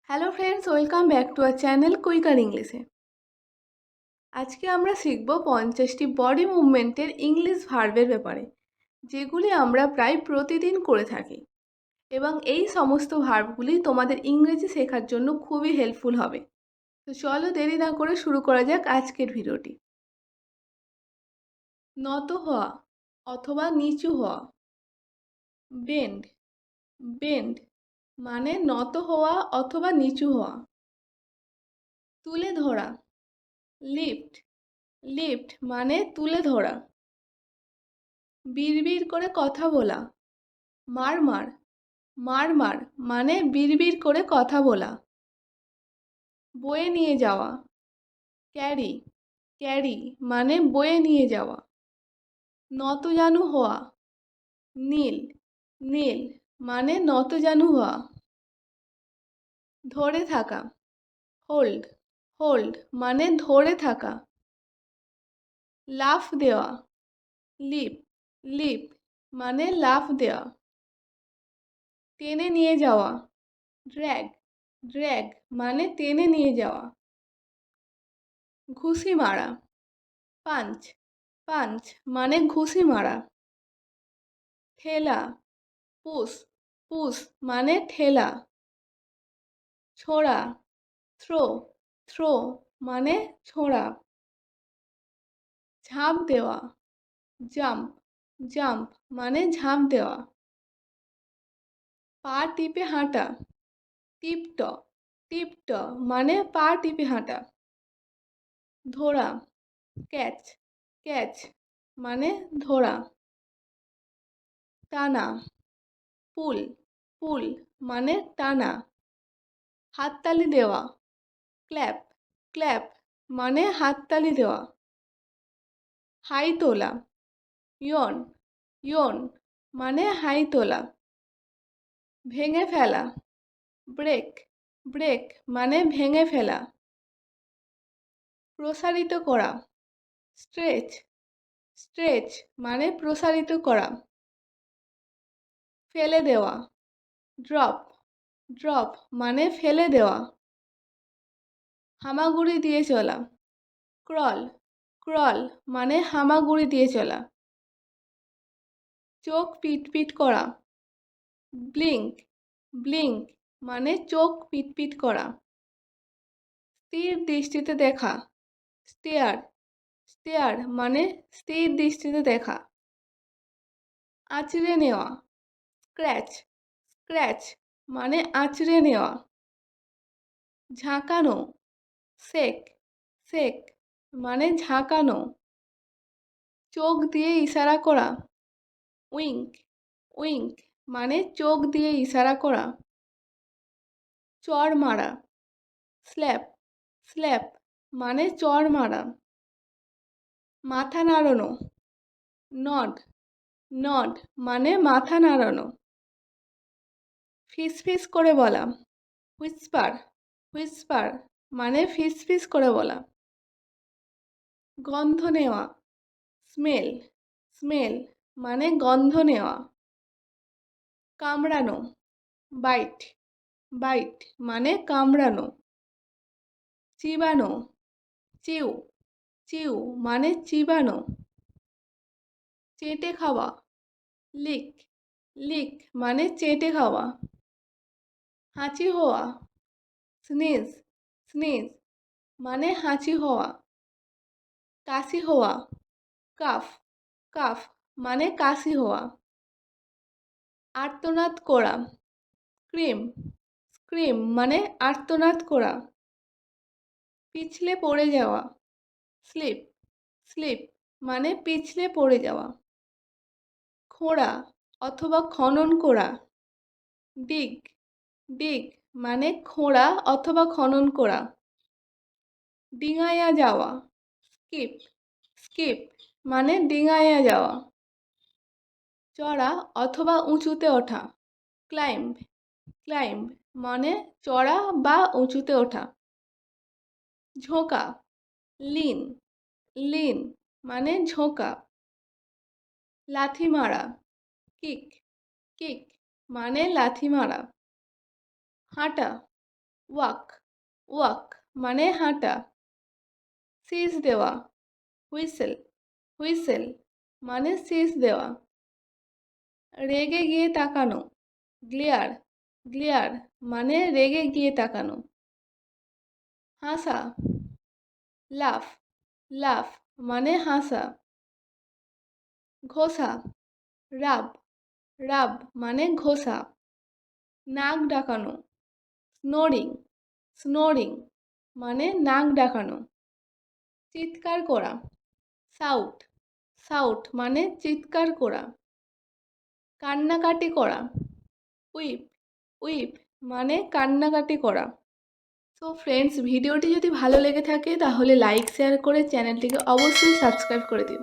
Hello friends, welcome back to our channel quicker ইংলিশে। আজকে আমরা শিখব 50টি বডি মুভমেন্টের ইংলিশ ভার্বের ব্যাপারে, যেগুলি আমরা প্রায় প্রতিদিন করে থাকি, এবং এই সমস্ত ভার্বগুলি তোমাদের ইংরেজি শেখার জন্য খুবই হেল্পফুল হবে। তো চলো দেরি না করে শুরু করা যাক আজকের ভিডিওটি। নত হওয়া অথবা নিচু হওয়া। বেন্ড, বেন্ড মানে নত হওয়া অথবা নিচু হওয়া। তুলে ধরা, লিফট, লিফট মানে তুলে ধরা। বিড়বিড় করে কথা বলা, মার মার, মার মার মানে বিড়বিড় করে কথা বলা। বয়ে নিয়ে যাওয়া, ক্যারি, ক্যারি মানে বয়ে নিয়ে যাওয়া। নতজানু হওয়া, নীল, নীল মানে নতজানু হওয়া। ধরে থাকা, হোল্ড, হোল্ড মানে ধরে থাকা। লাফ দেওয়া, লিপ, লিপ মানে লাফ দেওয়া। টেনে নিয়ে যাওয়া, ড্র্যাগ, ড্র্যাগ মানে টেনে নিয়ে যাওয়া। ঘুষি মারা, পাঞ্চ, পাঞ্চ মানে ঘুষি মারা। ঠেলা, পুশ, পুশ মানে ঠেলা। ছোড়া, থ্রো, থ্রো মানে ছোড়া। ঝাঁপ দেওয়া, জাম্প, জাম্প মানে ঝাঁপ দেওয়া। পা টিপে হাঁটা, টিপট, টিপট মানে পা টিপে হাঁটা। ধরা, ক্যাচ, ক্যাচ মানে ধরা। টানা, পুল, পুল মানে টানা। হাততালি দেওয়া, ক্ল্যাপ, ক্ল্যাপ মানে হাততালি দেওয়া। হাই তোলা, ইয়ন, ইয়ন মানে হাই তোলা। ভেঙে ফেলা, ব্রেক, ব্রেক মানে ভেঙে ফেলা। প্রসারিত করা, স্ট্রেচ, স্ট্রেচ মানে প্রসারিত করা। ফেলে দেওয়া, ড্রপ, ড্রপ মানে ফেলে দেওয়া। হামাগুড়ি দিয়ে চলা, ক্রল, ক্রল মানে হামাগুড়ি দিয়ে চলা। চোখ পিটপিট করা, ব্লিঙ্ক, ব্লিঙ্ক মানে চোখ পিটপিট করা। স্থির দৃষ্টিতে দেখা, স্টেয়ার, স্টেয়ার মানে স্থির দৃষ্টিতে দেখা। আঁচড়ে নেওয়া, স্ক্র্যাচ, স্ক্র্যাচ মানে আঁচড়ে নেওয়া। ঝাঁকানো, সেক, সেক মানে ঝাঁকানো। চোখ দিয়ে ইশারা করা, উইঙ্ক, উইঙ্ক মানে চোখ দিয়ে ইশারা করা। চড় মারা, স্ল্যাপ, স্ল্যাপ মানে চড় মারা। মাথা নাড়ানো, নড, নড মানে মাথা নাড়ানো। ফিসফিস করে বলা, হুইসপার, হুইসপার মানে ফিসফিস করে বলা। গন্ধ নেওয়া, স্মেল, স্মেল মানে গন্ধ নেওয়া। কামড়ানো, বাইট, বাইট মানে কামড়ানো। চিবানো, চিউ, চিউ মানে চিবানো। চেটে খাওয়া, লিক, লিক মানে চেটে খাওয়া। হাঁচি হওয়া, স্নিজ, স্নিজ মানে হাঁচি হওয়া। কাশি হওয়া, কাফ, কাফ মানে কাশি হওয়া। আর্তনাদ করা, স্ক্রিম, স্ক্রিম মানে আর্তনাদ করা। পিছলে পড়ে যাওয়া, স্লিপ, স্লিপ মানে পিছলে পড়ে যাওয়া। খোঁড়া অথবা খনন করা, ডিগ, ডিগ মানে খোঁড়া অথবা খনন করা। ডিঙাইয়া যাওয়া, স্কিপ, স্কিপ মানে ডিঙাইয়া যাওয়া। চড়া অথবা উঁচুতে ওঠা, ক্লাইম্ব, ক্লাইম্ব মানে চড়া বা উঁচুতে ওঠা। ঝোঁকা, লিন, লিন মানে ঝোঁকা। লাথি মারা, কিক, কিক মানে লাথি মারা। হাঁটা, ওয়াক, ওয়াক মানে হাঁটা। সিজ দেওয়া, হুইসেল, হুইসেল মানে সিজ দেওয়া। রেগে গিয়ে তাকানো, গ্লেয়ার, গ্লেয়ার মানে রেগে গিয়ে তাকানো। হাসা, লাফ, লাফ মানে হাসা। ঘোষা, রাব, রাব মানে ঘোষা। নাক ডাকানো, স্নোরিং, স্নোরিং মানে নাক ডাকানো। চিৎকার করা, সাউট, সাউট মানে চিৎকার করা। কান্নাকাটি করা, উইপ, উইপ মানে কান্নাকাটি করা। সো ফ্রেন্ডস, ভিডিওটি যদি ভালো লেগে থাকে তাহলে লাইক শেয়ার করে চ্যানেলটিকে অবশ্যই সাবস্ক্রাইব করে দিন।